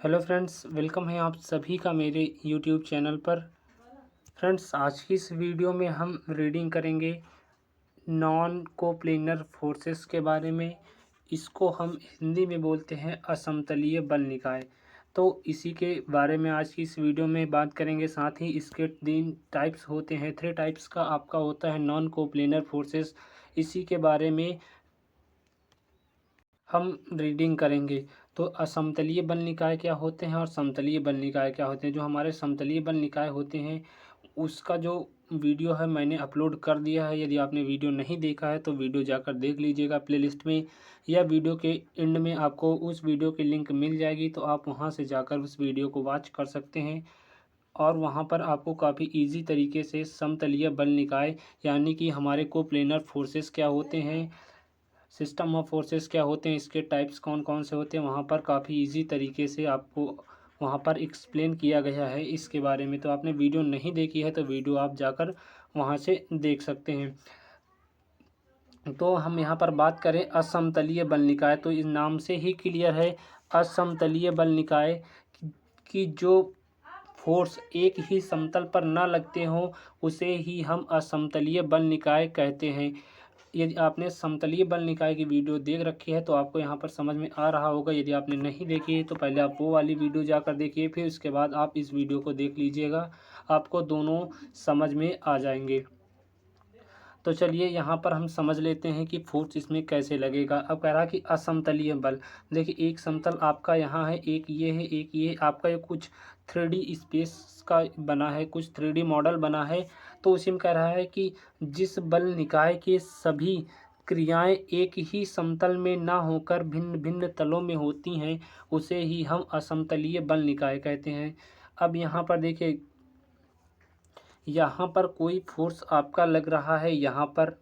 Hello friends, welcome है आप सभी का मेरे यूट्यूब चैनल पर। फ्रेंड्स, आज की इस वीडियो में हम रीडिंग करेंगे नॉन कोप्लेनर फोर्सेस के बारे में। इसको हम हिंदी में बोलते हैं असमतलीय बल निकाय। तो इसी के बारे में आज की इस वीडियो में बात करेंगे। साथ ही इसके 3 टाइप्स होते हैं, 3 टाइप्स का आपका होता है नॉन कोप्लेनर फोर्सेस। इसी के बारे में हम रीडिंग करेंगे। तो असमतलीय बल निकाय क्या होते हैं और समतलीय बल निकाय क्या होते हैं। जो हमारे समतलीय बल निकाय होते हैं उसका जो वीडियो है मैंने अपलोड कर दिया है। यदि आपने वीडियो नहीं देखा है तो वीडियो जाकर देख लीजिएगा प्लेलिस्ट में, या वीडियो के एंड में आपको उस वीडियो की लिंक मिल जाएगी, तो आप वहां से जाकर उस वीडियो को वॉच कर सकते हैं। और वहां पर आपको काफ़ी इजी तरीके से समतलीय बल निकाय यानी कि हमारे कोप्लेनर फोर्सेस क्या होते हैं, सिस्टम ऑफ फोर्सेस क्या होते हैं, इसके टाइप्स कौन कौन से होते हैं, वहाँ पर काफ़ी इजी तरीके से आपको वहाँ पर एक्सप्लेन किया गया है इसके बारे में। तो आपने वीडियो नहीं देखी है तो वीडियो आप जाकर वहाँ से देख सकते हैं। तो हम यहाँ पर बात करें असमतलीय बल निकाय, तो इस नाम से ही क्लियर है असमतलीय बल निकाय कि जो फोर्स एक ही समतल पर न लगते हों उसे ही हम असमतलीय बल निकाय कहते हैं। यदि आपने समतलीय बल निकाय की वीडियो देख रखी है तो आपको यहाँ पर समझ में आ रहा होगा। यदि आपने नहीं देखी है तो पहले आप वो वाली वीडियो जाकर देखिए, फिर उसके बाद आप इस वीडियो को देख लीजिएगा, आपको दोनों समझ में आ जाएंगे। तो चलिए यहाँ पर हम समझ लेते हैं कि फोर्स इसमें कैसे लगेगा। अब कह रहा कि असमतलीय बल, देखिए एक समतल आपका यहाँ है, एक ये है, एक ये आपका ये कुछ 3D स्पेस का बना है, कुछ 3D मॉडल बना है। तो उसी में कह रहा है कि जिस बल निकाय के सभी क्रियाएं एक ही समतल में ना होकर भिन्न भिन्न तलों में होती हैं उसे ही हम असमतलीय बल निकाय कहते हैं। अब यहाँ पर देखिए, यहाँ पर कोई फोर्स आपका लग रहा है, यहाँ पर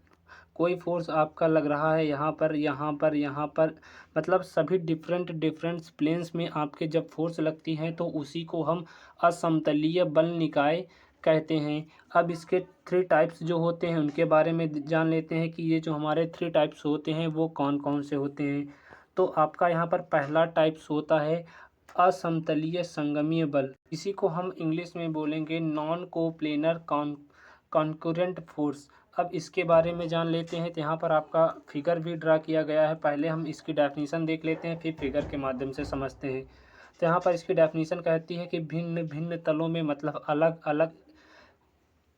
कोई फोर्स आपका लग रहा है, यहाँ पर, यहाँ पर, यहाँ पर, मतलब सभी डिफरेंट डिफरेंट प्लेन्स में आपके जब फोर्स लगती हैं तो उसी को हम असमतलीय बल निकाय कहते हैं। अब इसके 3 टाइप्स जो होते हैं उनके बारे में जान लेते हैं कि ये जो हमारे 3 टाइप्स होते हैं वो कौन कौन से होते हैं। तो आपका यहाँ पर पहला टाइप्स होता है असमतलीय संगमीय बल। इसी को हम इंग्लिश में बोलेंगे नॉन कोप्लेनर कॉन्करेंट फोर्स। अब इसके बारे में जान लेते हैं। तो यहाँ पर आपका फिगर भी ड्रा किया गया है, पहले हम इसकी डेफिनेशन देख लेते हैं फिर फिगर के माध्यम से समझते हैं। तो यहाँ पर इसकी डेफिनेशन कहती है कि भिन्न भिन्न तलों में, मतलब अलग अलग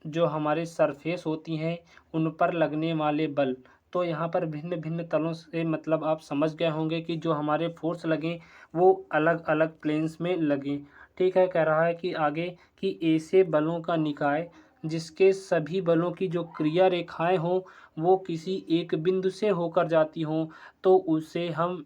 जो हमारे सरफेस होती हैं उन पर लगने वाले बल। तो यहाँ पर भिन्न भिन्न तलों से मतलब आप समझ गए होंगे कि जो हमारे फोर्स लगें वो अलग अलग प्लेन्स में लगें। ठीक है, कह रहा है कि आगे कि ऐसे बलों का निकाय जिसके सभी बलों की जो क्रिया रेखाएं हों वो किसी एक बिंदु से होकर जाती हों तो उसे हम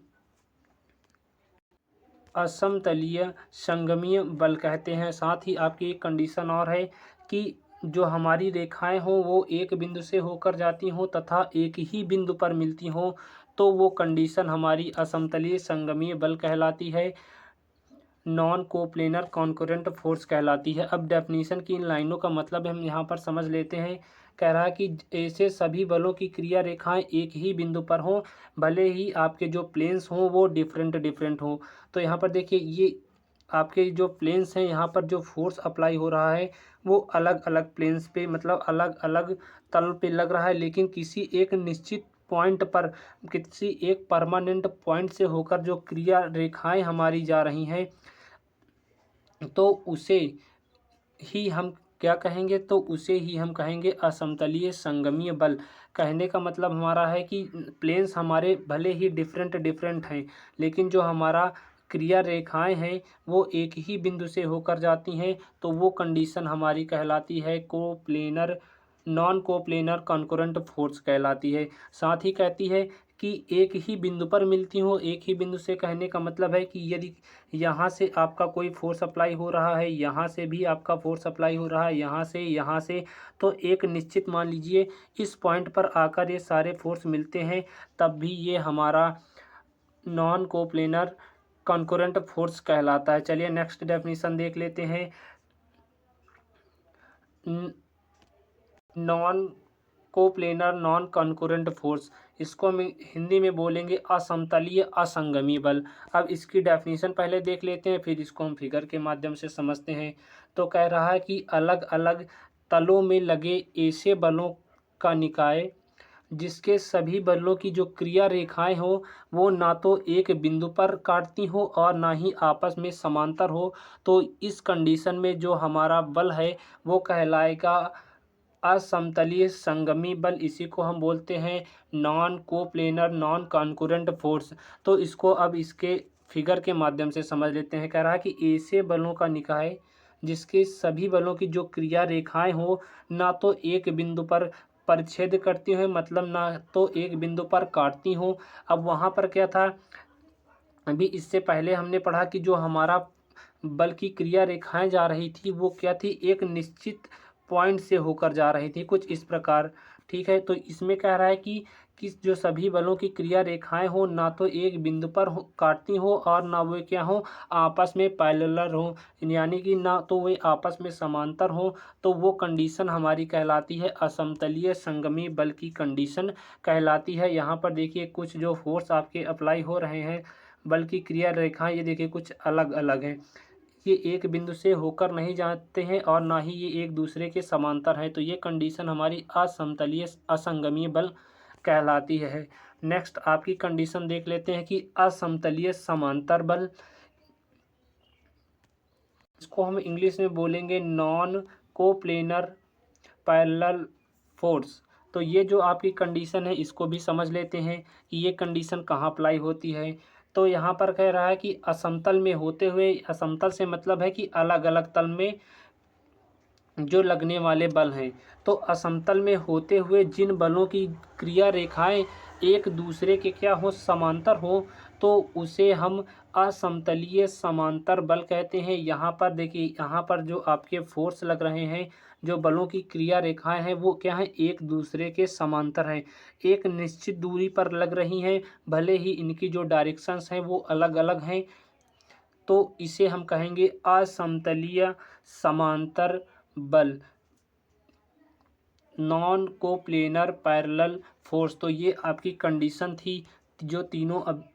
असमतलीय संगमीय बल कहते हैं। साथ ही आपकी एक कंडीशन और है कि जो हमारी रेखाएं हों वो एक बिंदु से होकर जाती हों तथा एक ही बिंदु पर मिलती हों तो वो कंडीशन हमारी असमतलीय संगमीय बल कहलाती है, नॉन कोप्लेनर कॉन्करेंट फोर्स कहलाती है। अब डेफिनेशन की इन लाइनों का मतलब हम यहाँ पर समझ लेते हैं। कह रहा है कि ऐसे सभी बलों की क्रिया रेखाएं एक ही बिंदु पर हों, भले ही आपके जो प्लेन्स हों वो डिफरेंट डिफरेंट हों। तो यहाँ पर देखिए, ये आपके जो प्लेन्स हैं यहाँ पर जो फोर्स अप्लाई हो रहा है वो अलग अलग प्लेन्स पे, मतलब अलग अलग तल पे लग रहा है, लेकिन किसी एक निश्चित पॉइंट पर, किसी एक परमानेंट पॉइंट से होकर जो क्रिया रेखाएं हमारी जा रही हैं तो उसे ही हम क्या कहेंगे, तो उसे ही हम कहेंगे असमतलीय संगमीय बल। कहने का मतलब हमारा है कि प्लेन्स हमारे भले ही डिफरेंट डिफरेंट हैं लेकिन जो हमारा क्रिया रेखाएं हैं वो एक ही बिंदु से होकर जाती हैं तो वो कंडीशन हमारी कहलाती है coplanar, non coplanar concurrent force कहलाती है। साथ ही कहती है कि एक ही बिंदु पर मिलती हो। एक ही बिंदु से कहने का मतलब है कि यदि यहाँ से आपका कोई फोर्स अप्लाई हो रहा है, यहाँ से भी आपका फोर्स अप्लाई हो रहा है, यहाँ से, तो एक निश्चित मान लीजिए इस पॉइंट पर आकर ये सारे फोर्स मिलते हैं तब भी ये हमारा नॉन कोप्लेनर कॉन्करेंट फोर्स कहलाता है। चलिए नेक्स्ट डेफिनेशन देख लेते हैं। Non coplanar non concurrent force, इसको हम हिंदी में बोलेंगे असमतलीय असंगमी बल। अब इसकी डेफिनेशन पहले देख लेते हैं, फिर इसको हम फिगर के माध्यम से समझते हैं। तो कह रहा है कि अलग अलग तलों में लगे ऐसे बलों का निकाय जिसके सभी बलों की जो क्रिया रेखाएं हो वो ना तो एक बिंदु पर काटती हो और ना ही आपस में समांतर हो, तो इस कंडीशन में जो हमारा बल है वो कहलाएगा असमतलीय संगमी बल। इसी को हम बोलते हैं non coplanar non concurrent force. तो इसको अब इसके फिगर के माध्यम से समझ लेते हैं। कह रहा है कि ऐसे बलों का निकाय जिसके सभी बलों की जो क्रिया रेखाएं हो ना तो एक बिंदु पर परिच्छेद करती हो, मतलब ना तो एक बिंदु पर काटती हो। अब वहाँ पर क्या था, अभी इससे पहले हमने पढ़ा कि जो हमारा बल की क्रिया रेखाएं जा रही थी वो क्या थी, एक निश्चित पॉइंट से होकर जा रही थी, कुछ इस प्रकार। ठीक है, तो इसमें कह रहा है कि जो सभी बलों की क्रिया रेखाएं हो ना तो एक बिंदु पर काटती हो और ना वे क्या हो आपस में पैरेलल हो, यानी कि ना तो वे आपस में समांतर हो। तो वो कंडीशन हमारी कहलाती है असमतलीय संगमी बल की कंडीशन कहलाती है। यहाँ पर देखिए कुछ जो फोर्स आपके अप्लाई हो रहे हैं, बल की क्रिया रेखाएं ये देखिए कुछ अलग अलग हैं, ये एक बिंदु से होकर नहीं जाते हैं और ना ही ये एक दूसरे के समांतर हैं। तो ये कंडीशन हमारी असमतलीय असंगमीय बल कहलाती है। नेक्स्ट आपकी कंडीशन देख लेते हैं कि असमतलीय समांतर बल, इसको हम इंग्लिश में बोलेंगे नॉन कोप्लेनर पैरेलल फोर्स। तो ये जो आपकी कंडीशन है इसको भी समझ लेते हैं कि ये कंडीशन कहाँ अप्लाई होती है। तो यहाँ पर कह रहा है कि असमतल में होते हुए, असमतल से मतलब है कि अलग अलग तल में जो लगने वाले बल हैं, तो असमतल में होते हुए जिन बलों की क्रिया रेखाएं एक दूसरे के क्या हो समांतर हो तो उसे हम असमतलीय समांतर बल कहते हैं। यहाँ पर देखिए, यहाँ पर जो आपके फोर्स लग रहे हैं, जो बलों की क्रिया रेखाएं हैं वो क्या हैं, एक दूसरे के समांतर हैं, एक निश्चित दूरी पर लग रही हैं, भले ही इनकी जो डायरेक्शंस हैं वो अलग अलग हैं। तो इसे हम कहेंगे असमतलीय समांतर बल, नॉन कोप्लेनर पैरेलल फोर्स। तो ये आपकी कंडीशन थी जो तीनों। अब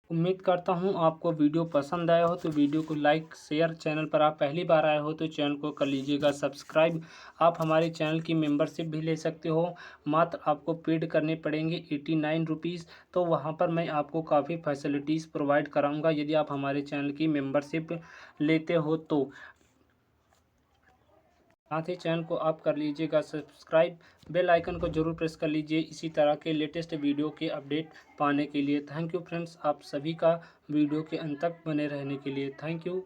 उम्मीद करता हूँ आपको वीडियो पसंद आया हो, तो वीडियो को लाइक शेयर, चैनल पर आप पहली बार आए हो तो चैनल को कर लीजिएगा सब्सक्राइब। आप हमारे चैनल की मेंबरशिप भी ले सकते हो, मात्र आपको पेड करने पड़ेंगे 89 रुपीज़। तो वहाँ पर मैं आपको काफ़ी फैसिलिटीज़ प्रोवाइड कराऊँगा यदि आप हमारे चैनल की मेंबरशिप लेते हो तो। साथ ही चैनल को आप कर लीजिएगा सब्सक्राइब, बेल आइकन को जरूर प्रेस कर लीजिए इसी तरह के लेटेस्ट वीडियो के अपडेट पाने के लिए। थैंक यू फ्रेंड्स, आप सभी का वीडियो के अंत तक बने रहने के लिए। Thank you.